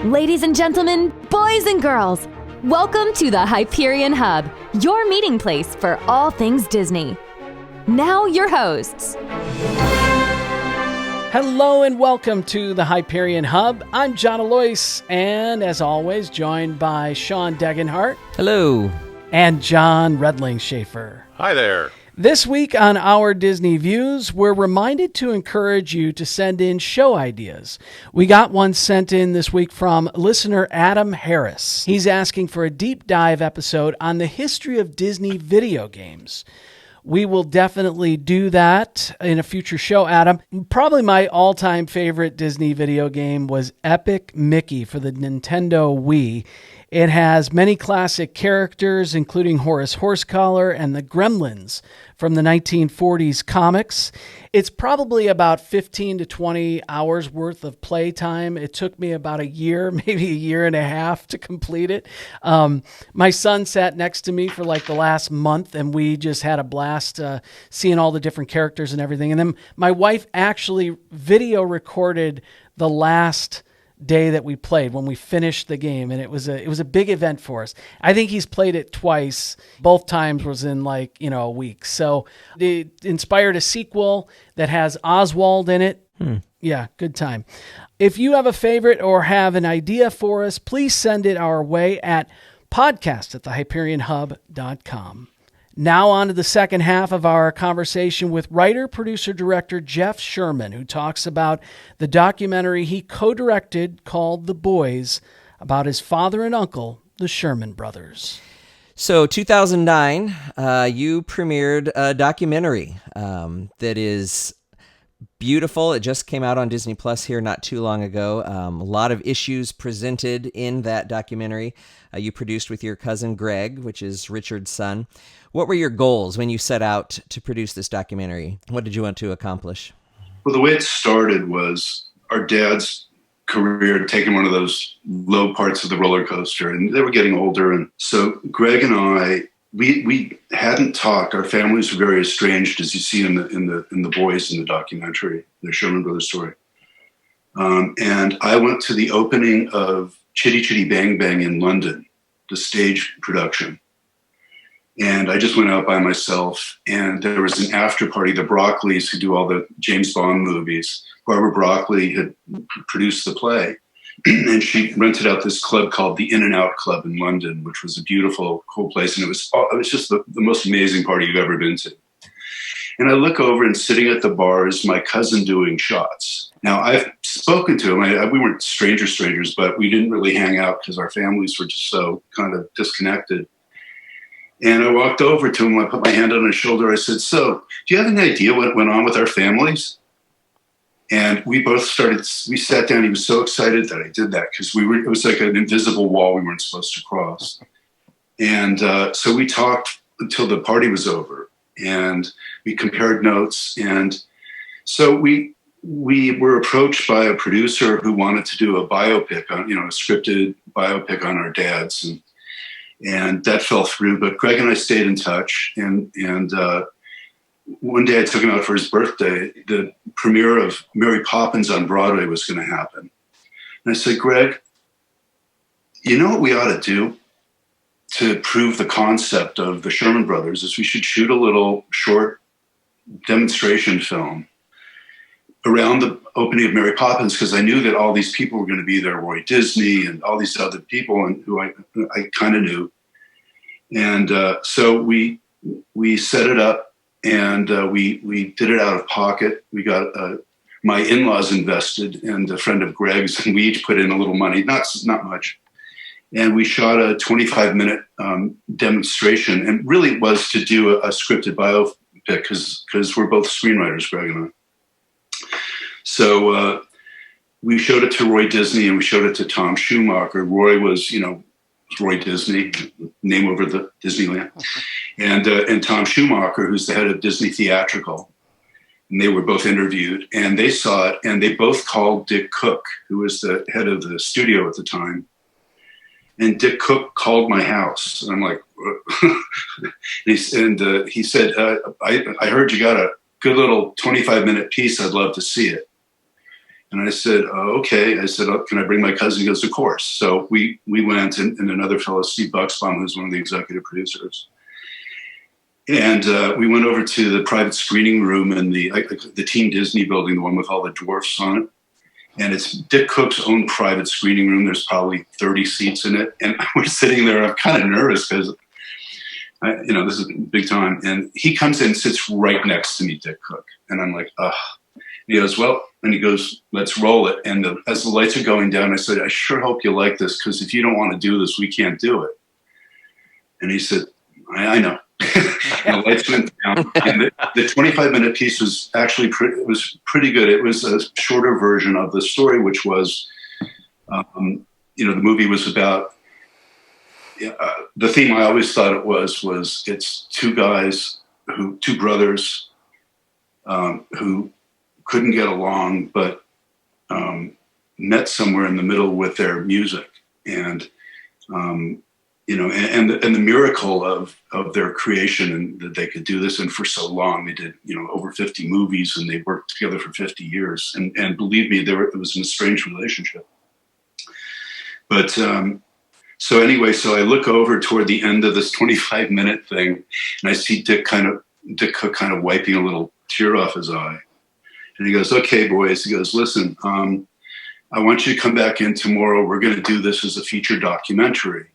Ladies and gentlemen, boys and girls, welcome to the Hyperion Hub, your meeting place for all things Disney. Now your hosts. Hello and welcome to the Hyperion Hub. I'm John Alois, and as always, joined by Sean Degenhart. Hello. And John Redling Schaefer. Hi there. This week on Our Disney Views, we're reminded to encourage you to send in show ideas. We got one sent in this week from listener Adam Harris. He's asking for a deep dive episode on the history of Disney video games. We will definitely do that in a future show, Adam. Probably my all-time favorite Disney video game was Epic Mickey for the Nintendo Wii. It has many classic characters, including Horace Horsecollar and the Gremlins from the 1940s comics. It's probably about 15 to 20 hours worth of playtime. It took me about a year, maybe a year and a half to complete it. My son sat next to me for like the last month, and we just had a blast seeing all the different characters and everything. And then my wife actually video recorded the last day that we played when we finished the game, and it was a big event for us. I think he's played it twice. Both times was in a week. So it inspired a sequel that has Oswald in it. Yeah, good time. If you have a favorite or have an idea for us, please send it our way at podcast@thehyperionhub.com. Now on to the second half of our conversation with writer, producer, director Jeff Sherman, who talks about the documentary he co-directed called The Boys, about his father and uncle, the Sherman brothers. So 2009, you premiered a documentary that is beautiful. It just came out on Disney Plus here not too long ago. A lot of issues presented in that documentary. You produced with your cousin Greg, which is Richard's son. What were your goals when you set out to produce this documentary? What did you want to accomplish? Well, the way it started was our dad's career had taken one of those low parts of the roller coaster, and they were getting older. And so Greg and I, we hadn't talked. Our families were very estranged, as you see in the Boys in the documentary, the Sherman Brothers story. And I went to the opening of Chitty Chitty Bang Bang in London, the stage production. And I just went out by myself, and there was an after party. The Broccoli's, who do all the James Bond movies, Barbara Broccoli had produced the play, and she rented out this club called the In and Out Club in London, which was a beautiful, cool place. And it was just the most amazing party you've ever been to. And I look over, and sitting at the bar is my cousin doing shots. Now, I've spoken to him. We weren't strangers, but we didn't really hang out because our families were just so kind of disconnected. And I walked over to him. I put my hand on his shoulder. I said, "So, do you have any idea what went on with our families?" And we sat down. He was so excited that I did that because it was like an invisible wall we weren't supposed to cross. And so we talked until the party was over, and we compared notes. And so we were approached by a producer who wanted to do a biopic on, a scripted biopic on our dads. And that fell through, but Greg and I stayed in touch. And one day I took him out for his birthday. The premiere of Mary Poppins on Broadway was going to happen. And I said, "Greg, you know what we ought to do to prove the concept of the Sherman Brothers is we should shoot a little short demonstration film around the opening of Mary Poppins, because I knew that all these people were going to be there, Roy Disney and all these other people and who I kind of knew. And so we set it up, and we did it out of pocket. We got my in-laws invested, and a friend of Greg's, and we each put in a little money, not much. And we shot a 25-minute demonstration, and really it was to do a scripted biopic because we're both screenwriters, Greg and I. So we showed it to Roy Disney, and we showed it to Tom Schumacher. Roy was, Roy Disney, name over the Disneyland, and Tom Schumacher, who's the head of Disney Theatrical. And they were both interviewed, and they saw it, and they both called Dick Cook, who was the head of the studio at the time. And Dick Cook called my house, and I'm like, he said, I heard you got a good little 25-minute piece. I'd love to see it. And I said, okay. I said, can I bring my cousin? He goes, of course. So we went, and another fellow, Steve Bucksbaum, who's one of the executive producers. And we went over to the private screening room in the Team Disney building, the one with all the dwarfs on it. And it's Dick Cook's own private screening room. There's probably 30 seats in it. And we're sitting there. I'm kind of nervous because, this is big time. And he comes in and sits right next to me, Dick Cook. And I'm like, ugh. He goes, well, and he goes, let's roll it. And as the lights are going down, I said, I sure hope you like this, because if you don't want to do this, we can't do it. And he said, I know. And the lights went down. And the 25-minute piece was actually pretty good. It was a shorter version of the story, which was, the movie was about, the theme I always thought it was it's two brothers who couldn't get along, but met somewhere in the middle with their music, and the miracle of their creation, and that they could do this. And for so long, they did over 50 movies, and they worked together for 50 years. And believe me, it was an estranged relationship. But so I look over toward the end of this 25-minute thing, and I see Dick Cook kind of wiping a little tear off his eye. And he goes, okay, boys. He goes, listen, I want you to come back in tomorrow. We're going to do this as a feature documentary.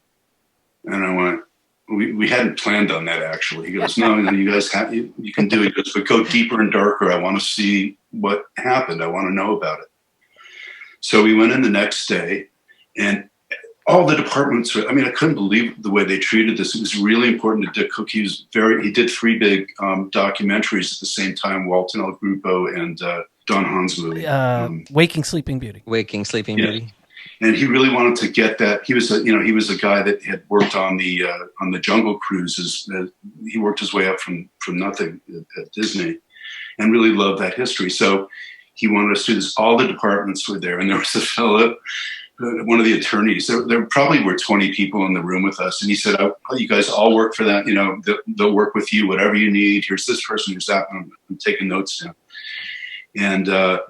And I went, we hadn't planned on that, actually. He goes, no, you guys you can do it. He goes, but go deeper and darker. I want to see what happened. I want to know about it. So we went in the next day, and all the departments, I couldn't believe the way they treated this. It was really important to Dick Cook. He did 3 big documentaries at the same time, Walton El Grupo and Don Hahn's movie. Waking Sleeping Beauty. Waking Sleeping Beauty. And he really wanted to get that. He was a guy that had worked on the Jungle Cruises. He worked his way up from nothing at Disney, and really loved that history. So he wanted us to do this. All the departments were there, and there was a fellow, one of the attorneys. There probably were 20 people in the room with us, and he said, "Oh, you guys all work for that. They'll work with you, whatever you need. Here's this person, here's that." I'm taking notes down. And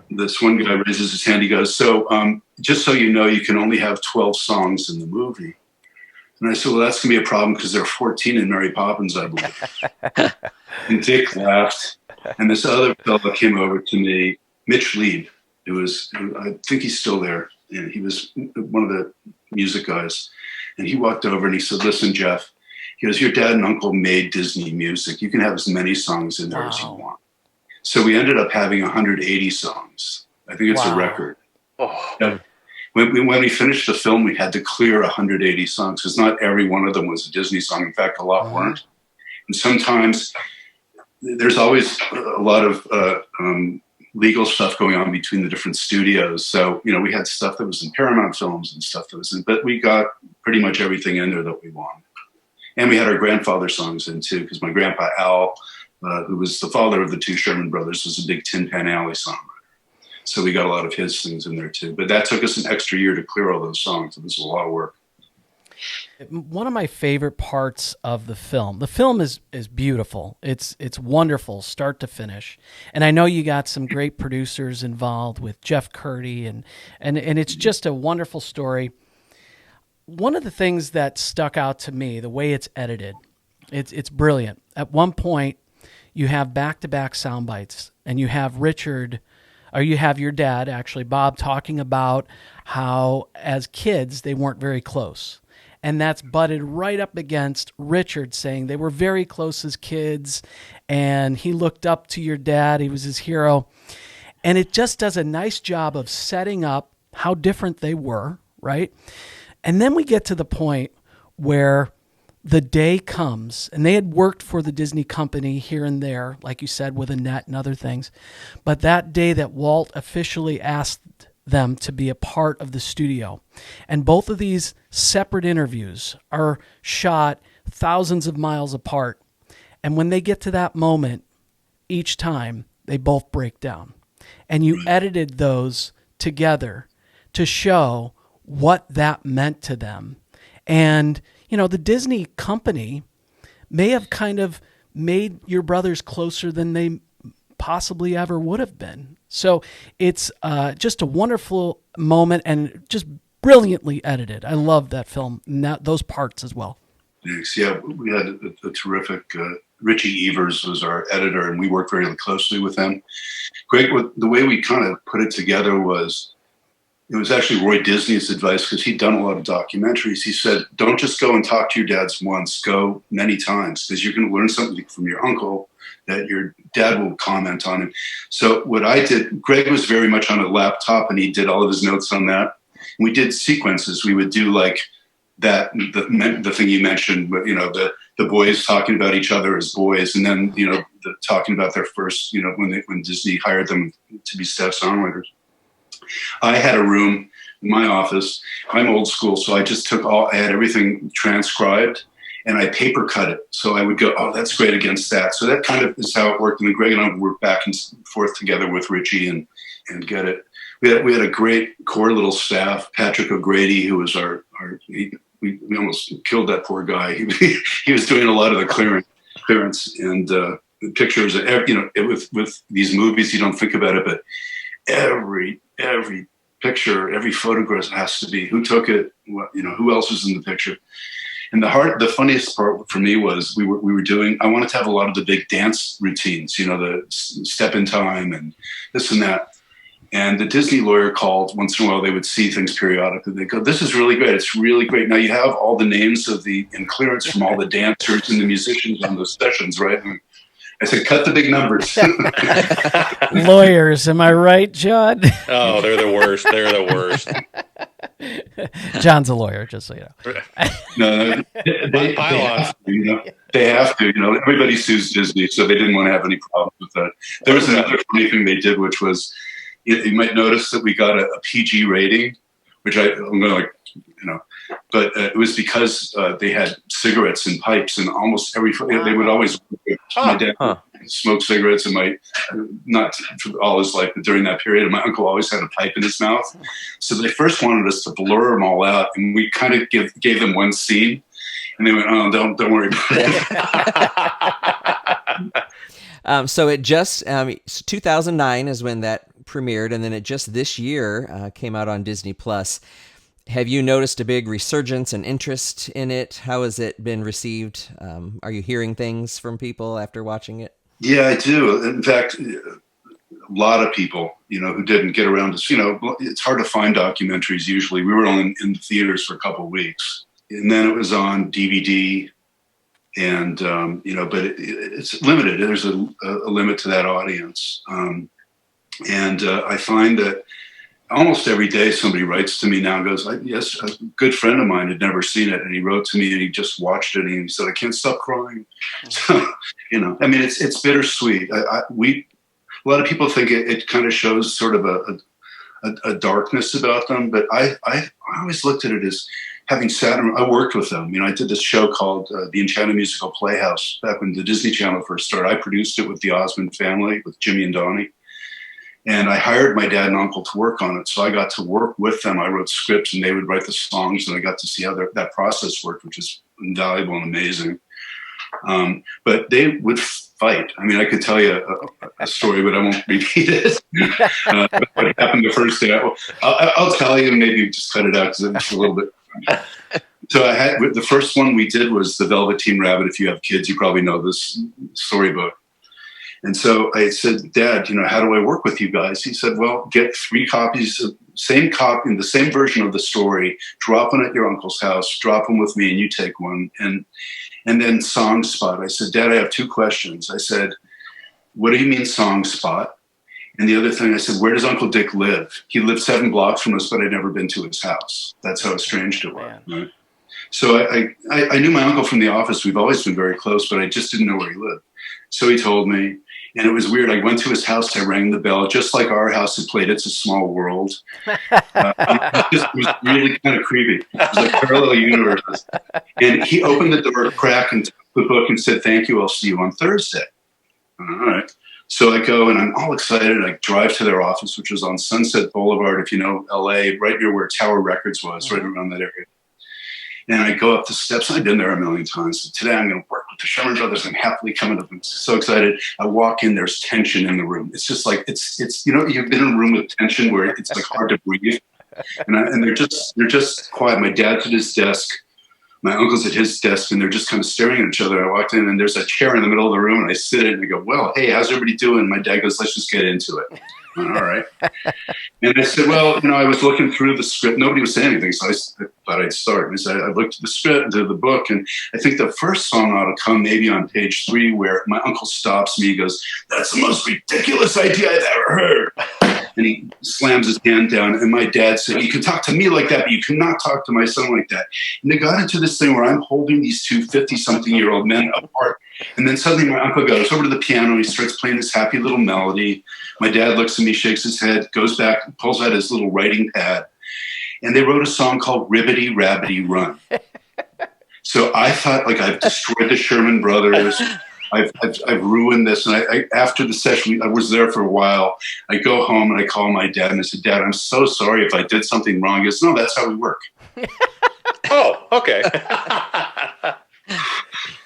this one guy raises his hand. He goes, so just so you know, you can only have 12 songs in the movie. And I said, well, that's going to be a problem, because there are 14 in Mary Poppins, I believe. And Dick laughed. And this other fellow came over to me, Mitch Lieb, I think he's still there. And he was one of the music guys. And he walked over and he said, listen, Jeff, he goes, your dad and uncle made Disney music. You can have as many songs in there as you want. So we ended up having 180 songs. I think it's a record. Oh. When we finished the film, we had to clear 180 songs, because not every one of them was a Disney song. In fact, a lot weren't. And sometimes there's always a lot of legal stuff going on between the different studios. So, we had stuff that was in Paramount Films and stuff that was in, but we got pretty much everything in there that we wanted. And we had our grandfather songs in too, because my grandpa Al, who was the father of the 2 Sherman brothers, was a big Tin Pan Alley songwriter. So we got a lot of his things in there too. But that took us an extra year to clear all those songs. It was a lot of work. One of my favorite parts of the film is beautiful. It's wonderful, start to finish. And I know you got some great producers involved with Jeff Curdy, and it's just a wonderful story. One of the things that stuck out to me, the way it's edited, it's brilliant. At one point, you have back-to-back sound bites, and you have you have your dad, actually, Bob, talking about how, as kids, they weren't very close. And that's butted right up against Richard saying they were very close as kids, and he looked up to your dad. He was his hero. And it just does a nice job of setting up how different they were, right? And then we get to the point where the day comes, and they had worked for the Disney company here and there, like you said, with Annette and other things. But that day that Walt officially asked them to be a part of the studio, and both of these separate interviews are shot thousands of miles apart. And when they get to that moment, each time they both break down. And you edited those together to show what that meant to them. And the Disney company may have kind of made your brothers closer than they possibly ever would have been. So it's just a wonderful moment and just brilliantly edited. I love that film, those parts as well. Thanks. Yeah, we had a terrific, Richie Evers was our editor, and we worked very closely with him. Greg, the way we kind of put it together was, it was actually Roy Disney's advice, because he'd done a lot of documentaries. He said, don't just go and talk to your dads once, go many times, because you're going to learn something from your uncle that your dad will comment on. And so what I did, Greg was very much on a laptop, and he did all of his notes on that. And we did sequences. We would do like that, the thing you mentioned, but the boys talking about each other as boys, and then talking about their first, when Disney hired them to be staff songwriters. I had a room in my office. I'm old school, so I just I had everything transcribed, and I paper cut it. So I would go, oh, that's great against that. So that kind of is how it worked. And then Greg and I would work back and forth together with Richie and get it. We had a great core little staff. Patrick O'Grady, who was we almost killed that poor guy. He was doing a lot of the clearance and the pictures. With these movies, you don't think about it, but every picture, every photograph has to be who took it, who else was in the picture. And the funniest part for me was we were doing, I wanted to have a lot of the big dance routines, the step in time and this and that. And the Disney lawyer called once in a while. They would see things periodically. They go, this is really great. It's really great. Now you have all the names and clearance from all the dancers and the musicians on those sessions, right? And I said, cut the big numbers. Lawyers, am I right, John? Oh, they're the worst. They're the worst. John's a lawyer, just so you know. No, they have to, They have to, Everybody sues Disney, so they didn't want to have any problems with that. There was another funny thing they did, which was, you might notice that we got a PG rating, which I'm going to but it was because they had cigarettes and pipes, and almost they would always, my dad smoked cigarettes, and not for all his life, but during that period, my uncle always had a pipe in his mouth. So they first wanted us to blur them all out, and we kind of gave them one scene, and they went, oh, don't worry about it. So it just 2009 is when that premiered, and then it just this year came out on Disney Plus. Have you noticed a big resurgence and interest in it? How has it been received? Are you hearing things from people after watching it? Yeah, I do. In fact, a lot of people, who didn't get around to, it's hard to find documentaries usually. We were only in the theaters for a couple of weeks, and then it was on DVD. And, but it's limited. There's a limit to that audience. I find that almost every day somebody writes to me now and goes, yes, a good friend of mine had never seen it. And he wrote to me and he just watched it and he said, I can't stop crying. So, it's bittersweet. A lot of people think it kind of shows sort of a darkness about them, but I always looked at it as having sat and I worked with them. I did this show called The Enchanted Musical Playhouse back when the Disney Channel first started. I produced it with the Osmond family, with Jimmy and Donnie. And I hired my dad and uncle to work on it. So I got to work with them. I wrote scripts and they would write the songs, and I got to see how that process worked, which is invaluable and amazing. But they would fight. I could tell you a story, but I won't repeat it. What happened the first day? I'll tell you, and maybe just cut it out because it's a little bit. So the first one we did was the Velveteen Rabbit. If you have kids, you probably know this storybook. And so I said, Dad, how do I work with you guys? He said, well, get 3 copies of the same version of the story, drop one at your uncle's house, drop them with me, and you take one. And then song spot. I said, Dad, I have 2 questions. I said, what do you mean song spot? And the other thing, I said, where does Uncle Dick live? He lived 7 blocks from us, but I'd never been to his house. That's how estranged it was. Right? So I knew my uncle from the office. We've always been very close, but I just didn't know where he lived. So he told me. And it was weird. I went to his house. I rang the bell, just like our house had played It's a Small World. It was really kind of creepy. It was like parallel universes. And he opened the door a crack and took the book and said, thank you. I'll see you on Thursday. All right. So I go and I'm all excited. I drive to their office, which was on Sunset Boulevard, if you know LA, right near where Tower Records was, right around that area. And I go up the steps. I've been there a million times. So today I'm going to work with the Sherman brothers. I'm happily coming up. I'm so excited. I walk in, there's tension in the room. It's just like, it's you've been in a room with tension where it's like hard to breathe. And they're just quiet. My dad's at his desk. My uncle's at his desk, and they're just kind of staring at each other. I walked in, and there's a chair in the middle of the room, and I sit in and I go, well, hey, how's everybody doing? My dad goes, let's just get into it. All right. And I said, well, I was looking through the script. Nobody was saying anything, so I thought I'd start. And I said, I looked at the script, into the book, and I think the first song ought to come maybe on page 3, where my uncle stops me. He goes, that's the most ridiculous idea I've ever heard. And he slams his hand down. And my dad said, you can talk to me like that, but you cannot talk to my son like that. And they got into this thing where I'm holding these two 50-something-year-old men apart. And then suddenly my uncle goes over to the piano. He starts playing this happy little melody. My dad looks at me, shakes his head, goes back, pulls out his little writing pad. And they wrote a song called Ribbity Rabbity Run. So I thought, like, I've destroyed the Sherman brothers. I've ruined this. And I after the session, I was there for a while. I go home and I call my dad and I said, Dad, I'm so sorry if I did something wrong. He goes, no, that's how we work. Oh, okay.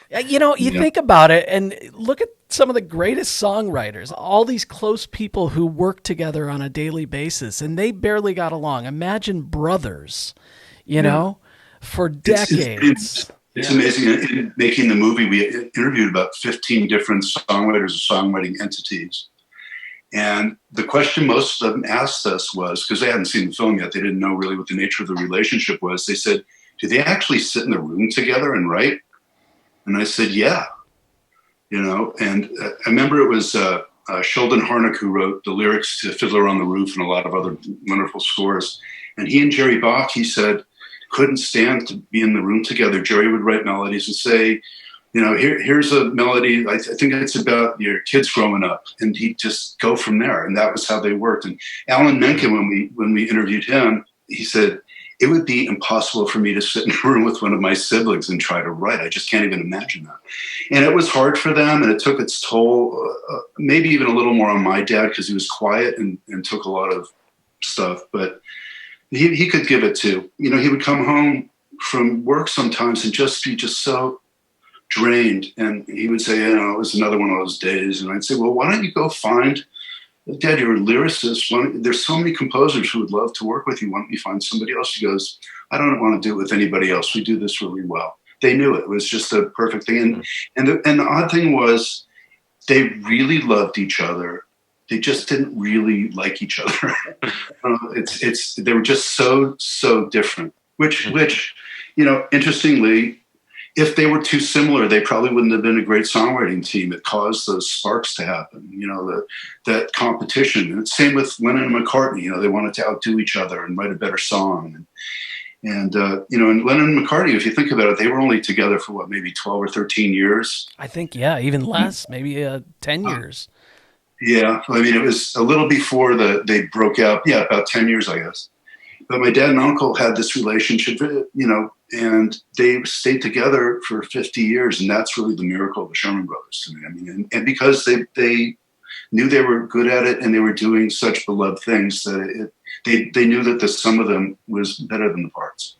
You think about it and look at some of the greatest songwriters, all these close people who work together on a daily basis, and they barely got along. Imagine brothers, for decades. It's amazing. In making the movie, we interviewed about 15 different songwriters or songwriting entities. And the question most of them asked us was, because they hadn't seen the film yet, they didn't know really what the nature of the relationship was. They said, do they actually sit in the room together and write? And I said, yeah. And I remember it was Sheldon Harnick who wrote the lyrics to Fiddler on the Roof and a lot of other wonderful scores. And he and Jerry Bach, he said, couldn't stand to be in the room together. Jerry would write melodies and say, here's a melody. I think it's about your kids growing up, and he'd just go from there. And that was how they worked. And Alan Menken, when we interviewed him, he said, it would be impossible for me to sit in a room with one of my siblings and try to write. I just can't even imagine that. And it was hard for them, and it took its toll, maybe even a little more on my dad because he was quiet and took a lot of stuff. But he could give it too. He would come home from work sometimes and just be so drained. And he would say, it was another one of those days. And I'd say, well, why don't you go find, Dad, you're a lyricist. There's so many composers who would love to work with you. Why don't you find somebody else? He goes, I don't want to do it with anybody else. We do this really well. They knew it was just a perfect thing. And the odd thing was they really loved each other. They just didn't really like each other. They were just so different. Which interestingly, if they were too similar, they probably wouldn't have been a great songwriting team. It caused those sparks to happen. That competition. And same with Lennon and McCartney. They wanted to outdo each other and write a better song. And Lennon and McCartney, if you think about it, they were only together for maybe 12 or 13 years. I think, even less, maybe 10 years. Yeah, it was a little before they broke out. Yeah, about 10 years, I guess. But my dad and uncle had this relationship, and they stayed together for 50 years. And that's really the miracle of the Sherman Brothers to me. And because they knew they were good at it and they were doing such beloved things that they knew that the sum of them was better than the parts.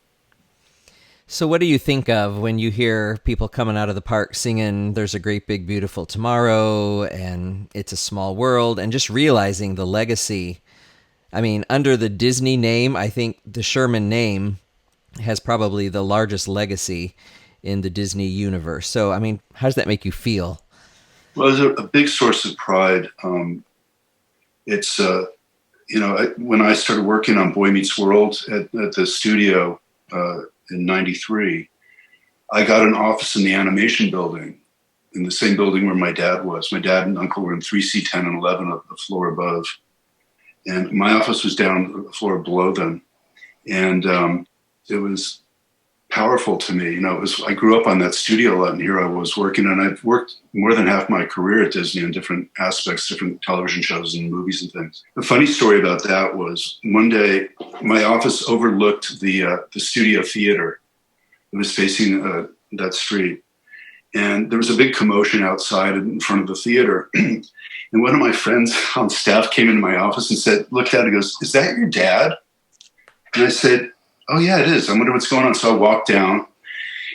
So what do you think of when you hear people coming out of the park singing There's a Great Big Beautiful Tomorrow and It's a Small World, and just realizing the legacy? Under the Disney name, I think the Sherman name has probably the largest legacy in the Disney universe. So, how does that make you feel? Well, it's a big source of pride. It's, when I started working on Boy Meets World at the studio, in 93, I got an office in the animation building, in the same building where my dad was. My dad and uncle were in 3C10 and 11, the floor above. And my office was down the floor below them. And it was powerful to me. I grew up on that studio a lot, and here I was working, and I've worked more than half my career at Disney in different aspects, different television shows and movies and things. The funny story about that was one day my office overlooked the studio theater. It was facing that street. And there was a big commotion outside in front of the theater. And one of my friends on staff came into my office and said, looked at it and goes, is that your dad? And I said, oh yeah, it is. I wonder what's going on. So I walked down,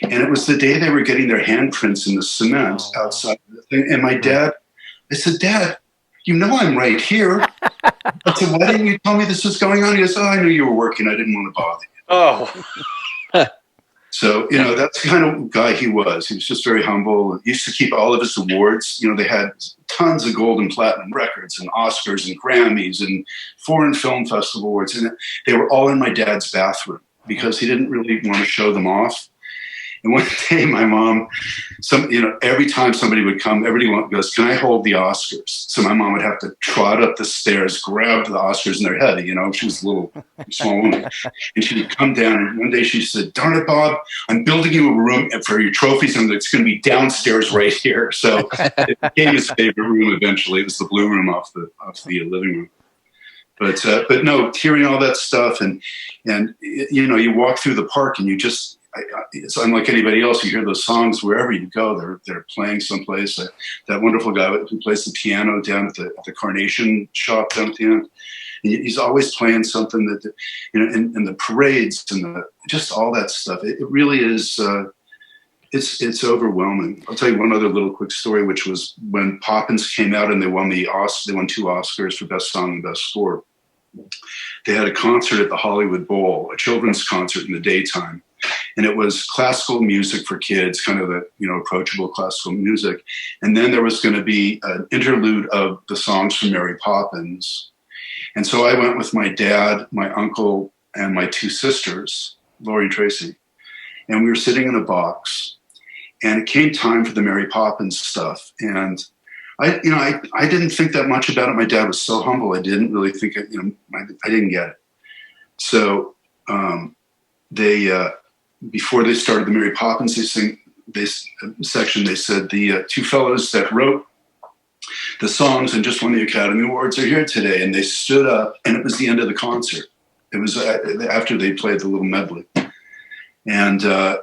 and it was the day they were getting their handprints in the cement outside the thing. And my dad, I said, Dad, you know I'm right here. I said, why didn't you tell me this was going on? He goes, oh, I knew you were working. I didn't want to bother you. Oh, So, that's the kind of guy he was. He was just very humble. He used to keep all of his awards. They had tons of gold and platinum records and Oscars and Grammys and foreign film festival awards. And they were all in my dad's bathroom because he didn't really want to show them off. And one day my mom, every time somebody would come, everybody goes, can I hold the Oscars? So my mom would have to trot up the stairs, grab the Oscars in their head. She was a little small woman. And she would come down. And one day she said, darn it, Bob, I'm building you a room for your trophies. And it's going to be downstairs right here. So it became his favorite room eventually. It was the blue room off the living room. But no, hearing all that stuff and you walk through the park and you just, it's unlike anybody else. You hear those songs wherever you go. They're playing someplace. That wonderful guy who plays the piano down at the Carnation shop down at the end. He's always playing something that, in the parades and just all that stuff. It really is. It's overwhelming. I'll tell you one other little quick story, which was when Poppins came out and they won 2 Oscars for Best Song and Best Score. They had a concert at the Hollywood Bowl, a children's concert in the daytime. And it was classical music for kids, kind of approachable classical music. And then there was going to be an interlude of the songs from Mary Poppins. And so I went with my dad, my uncle, and my 2 sisters, Lori and Tracy. And we were sitting in a box. And it came time for the Mary Poppins stuff. And I didn't think that much about it. My dad was so humble. I didn't really think it, I didn't get it. So before they started the Mary Poppins section, they said the 2 fellows that wrote the songs and just won the Academy Awards are here today. And they stood up, and it was the end of the concert. It was after they played the little medley. And I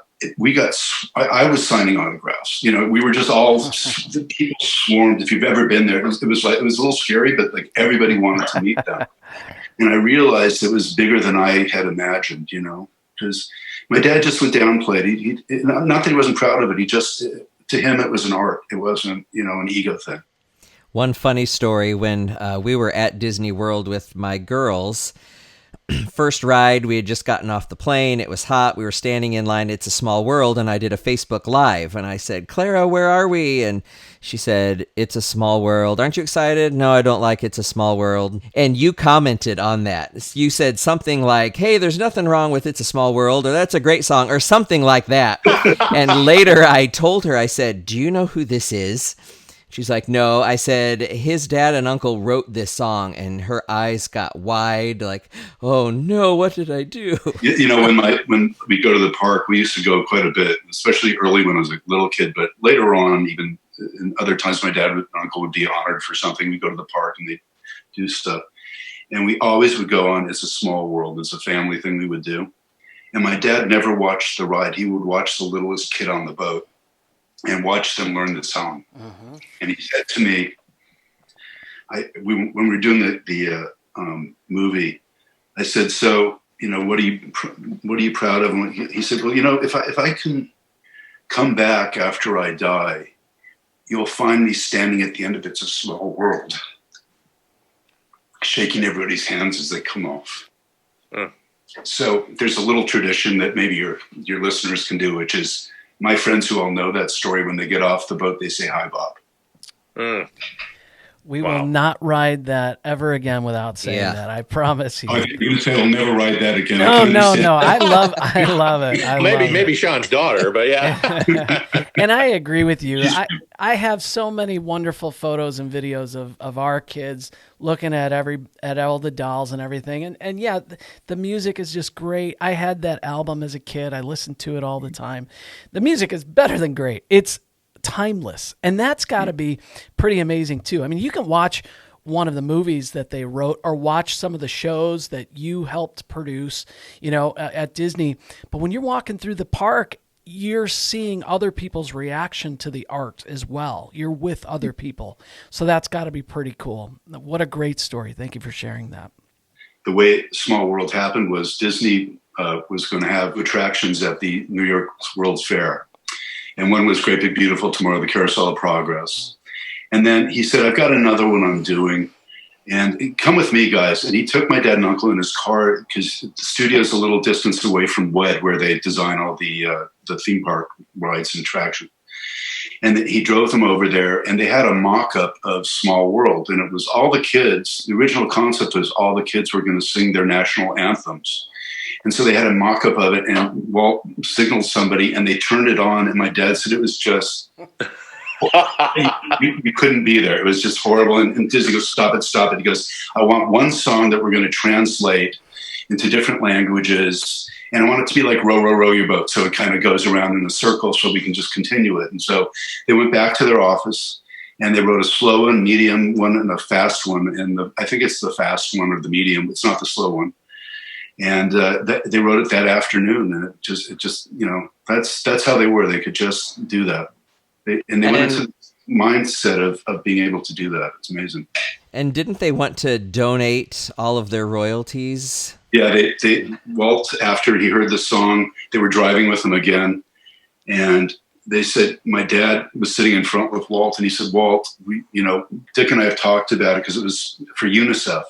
was signing autographs. We were just all, the people swarmed. If you've ever been there, it was a little scary, but like everybody wanted to meet them. And I realized it was bigger than I had imagined, because my dad just would downplay it. He not that he wasn't proud of it. To him, it was an art. It wasn't, an ego thing. One funny story, when we were at Disney World with my girls, first ride, we had just gotten off the plane. It was hot. We were standing in line. It's a Small World. And I did a Facebook Live. And I said, Clara, where are we? And she said, it's a small world. Aren't you excited? No, I don't like It's a Small World. And you commented on that. You said something like, hey, there's nothing wrong with It's a Small World, or that's a great song, or something like that. And later I told her, I said, do you know who this is? She's like, no. I said, his dad and uncle wrote this song, and her eyes got wide, like, oh no, what did I do? When we go to the park, we used to go quite a bit, especially early when I was a little kid, but later on, even in other times, my dad and uncle would be honored for something. We'd go to the park and they'd do stuff. And we always would go on It's a Small World. It's a family thing we would do. And my dad never watched the ride. He would watch the littlest kid on the boat and watch them learn the song. Uh-huh. And he said to me, when we were doing the movie, I said, so, what are you proud of? And he said, well, if I can come back after I die, you'll find me standing at the end of It's a Small World, shaking everybody's hands as they come off. So there's a little tradition that maybe your listeners can do, which is, my friends who all know that story, when they get off the boat, they say, hi, Bob. We will not ride that ever again without saying that. I promise you. Oh, you're going to say, I'll never ride that again. No. I love it. Maybe Sean's daughter, but yeah. And I agree with you. I have so many wonderful photos and videos of our kids looking at all the dolls and everything. And yeah, the music is just great. I had that album as a kid. I listened to it all the time. The music is better than great. It's timeless. And that's got to be pretty amazing too. I mean, you can watch one of the movies that they wrote or watch some of the shows that you helped produce, at Disney. But when you're walking through the park, you're seeing other people's reaction to the art as well. You're with other people. So that's got to be pretty cool. What a great story. Thank you for sharing that. The way Small World happened was Disney was going to have attractions at the New York World's Fair. And one was Great Big Beautiful Tomorrow, the Carousel of Progress. And then he said, I've got another one I'm doing. And come with me, guys. And he took my dad and uncle in his car because the studio is a little distance away from WED, where they design all the theme park rides and attractions. And he drove them over there, and they had a mock-up of Small World. And it was all the kids. The original concept was all the kids were going to sing their national anthems. And so they had a mock-up of it, and Walt signaled somebody, and they turned it on. And my dad said it was just, you couldn't be there. It was just horrible. And Disney goes, stop it, stop it. He goes, I want one song that we're going to translate into different languages. And I want it to be like Row, Row, Row Your Boat. So it kind of goes around in a circle so we can just continue it. And so they went back to their office and they wrote a slow one, medium one, and a fast one. And I think it's the fast one or the medium. It's not the slow one. And they wrote it that afternoon. And it just that's how they were. They could just do that. They went into the mindset of being able to do that. It's amazing. And didn't they want to donate all of their royalties? Yeah, Walt, after he heard the song, they were driving with him again. And they said, my dad was sitting in front with Walt, and he said, Walt, Dick and I have talked about it because it was for UNICEF.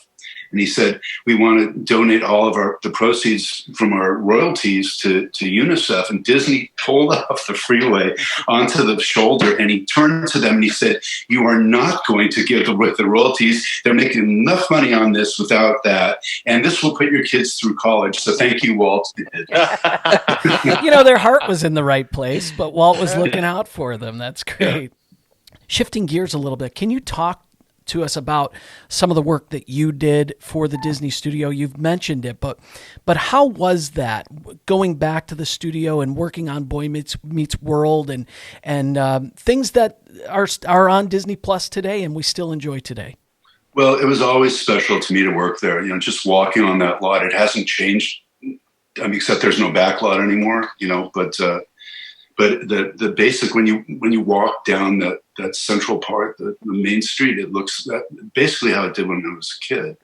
And he said, we want to donate all of the proceeds from our royalties to UNICEF. And Disney pulled off the freeway onto the shoulder, and he turned to them and he said, you are not going to give the royalties. They're making enough money on this without that. And this will put your kids through college. So thank you, Walt. Their heart was in the right place, but Walt was looking out for them. That's great. Yeah. Shifting gears a little bit, can you talk to us about some of the work that you did for the Disney studio? You've mentioned it, but how was that going back to the studio and working on Boy Meets World and things that are on Disney Plus today and we still enjoy today? Well, it was always special to me to work there. Just walking on that lot, it hasn't changed. Except there's no back lot anymore. But the basic, when you walk down that central part, the main street, it looks basically how it did when I was a kid.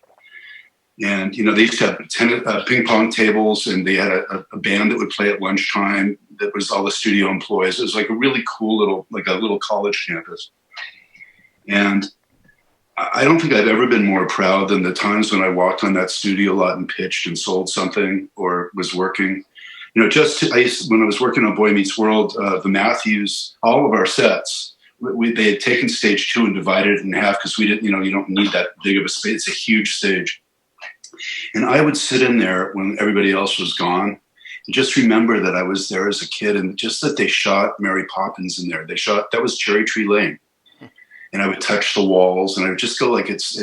And they used to have ping pong tables, and they had a band that would play at lunchtime. That was all the studio employees. It was like a really cool little college campus. And I don't think I've ever been more proud than the times when I walked on that studio lot and pitched and sold something or was working. When I was working on Boy Meets World, the Matthews, all of our sets, they had taken stage 2 and divided it in half because we didn't, you don't need that big of a space. It's a huge stage. And I would sit in there when everybody else was gone and just remember that I was there as a kid, and just that they shot Mary Poppins in there. That was Cherry Tree Lane. And I would touch the walls, and I would just go like it's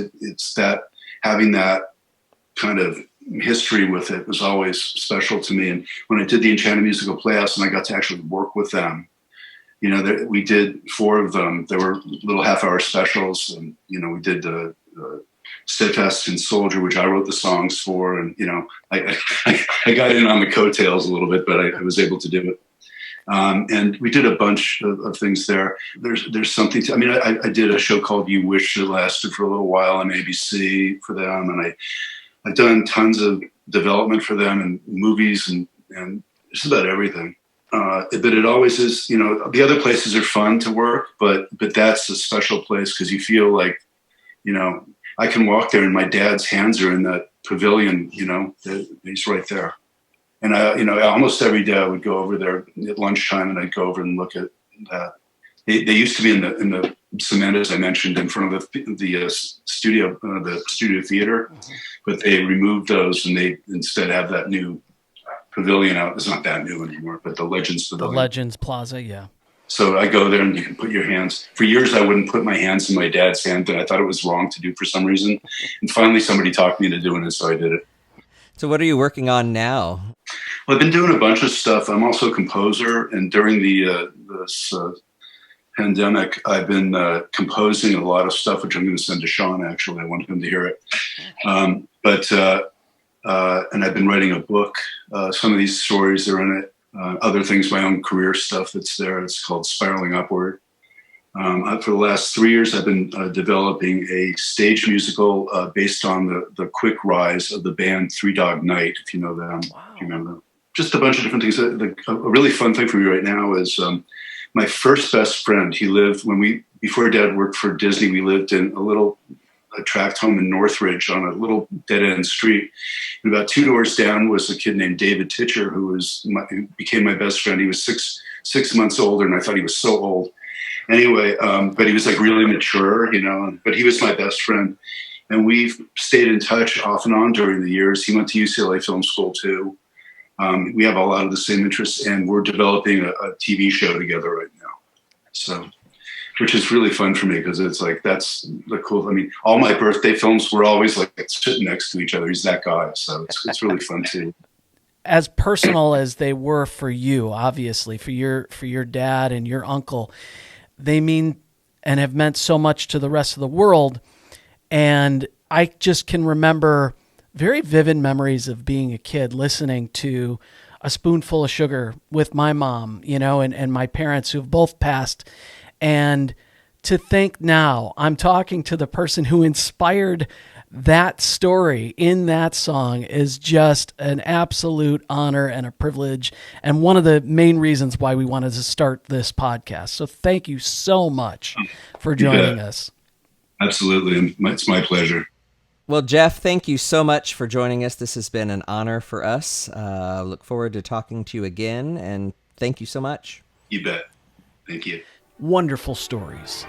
that, having that kind of history with it was always special to me. And when I did the Enchanted Musical Playhouse and I got to actually work with them, we did 4 of them. There were little half-hour specials, and we did Steadfast and Soldier, which I wrote the songs for, and I got in on the coattails a little bit, but I was able to do it. And we did a bunch of things there. There's something I did a show called You Wish that lasted for a little while on ABC for them, and I've done tons of development for them and movies and just about everything. But it always is, the other places are fun to work, but that's a special place because you feel like, I can walk there and my dad's hands are in that pavilion, he's right there. And almost every day I would go over there at lunchtime and I'd go over and look at that. They used to be in the cement, as I mentioned, in front of the studio theater, but they removed those and they instead have that new pavilion out. It's not that new anymore, but the Legends Pavilion. The Legends Plaza, yeah. So I go there and you can put your hands. For years, I wouldn't put my hands in my dad's hand, and I thought it was wrong to do for some reason. And finally, somebody talked me into doing it, so I did it. So what are you working on now? Well, I've been doing a bunch of stuff. I'm also a composer, and during this pandemic, I've been composing a lot of stuff, which I'm going to send to Sean, actually. I want him to hear it. And I've been writing a book. Some of these stories are in it. Other things, my own career stuff that's there. It's called Spiraling Upward. For the last 3 years, I've been developing a stage musical based on the quick rise of the band Three Dog Night, if you know them. Wow. If you remember them. Just a bunch of different things. A really fun thing for me right now is my first best friend. He lived before Dad worked for Disney. We lived in a tract home in Northridge on a little dead end street. And about 2 doors down was a kid named David Titcher, who became my best friend. He was six months older, and I thought he was so old. Anyway, but he was like really mature, but he was my best friend. And we've stayed in touch off and on during the years. He went to UCLA Film School too. We have a lot of the same interests, and we're developing a TV show together right now. So, which is really fun for me because it's like, that's the cool. I mean, all my birthday films were always like sitting next to each other. He's that guy. So it's really fun too. As personal as they were for you, obviously, for your dad and your uncle, they mean and have meant so much to the rest of the world. And I just can remember very vivid memories of being a kid listening to A Spoonful of Sugar with my mom, and my parents who've both passed. And to think now I'm talking to the person who inspired that story in that song is just an absolute honor and a privilege, and one of the main reasons why we wanted to start this podcast. So thank you so much for joining us. Absolutely. It's my pleasure. Well, Jeff, thank you so much for joining us. This has been an honor for us. Look forward to talking to you again, and thank you so much. You bet. Thank you. Wonderful stories.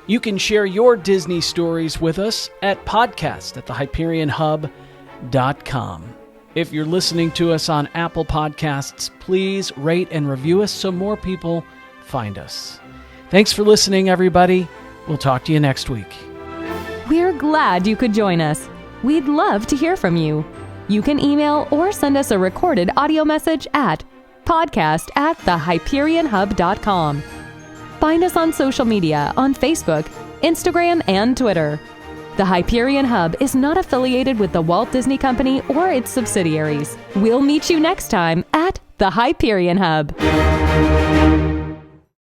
You can share your Disney stories with us at podcast@thehyperionhub.com. If you're listening to us on Apple Podcasts, please rate and review us so more people find us. Thanks for listening, everybody. We'll talk to you next week. We're glad you could join us. We'd love to hear from you. You can email or send us a recorded audio message at podcast@thehyperionhub.com. Find us on social media on Facebook, Instagram, and Twitter. The Hyperion Hub is not affiliated with the Walt Disney Company or its subsidiaries. We'll meet you next time at the Hyperion Hub.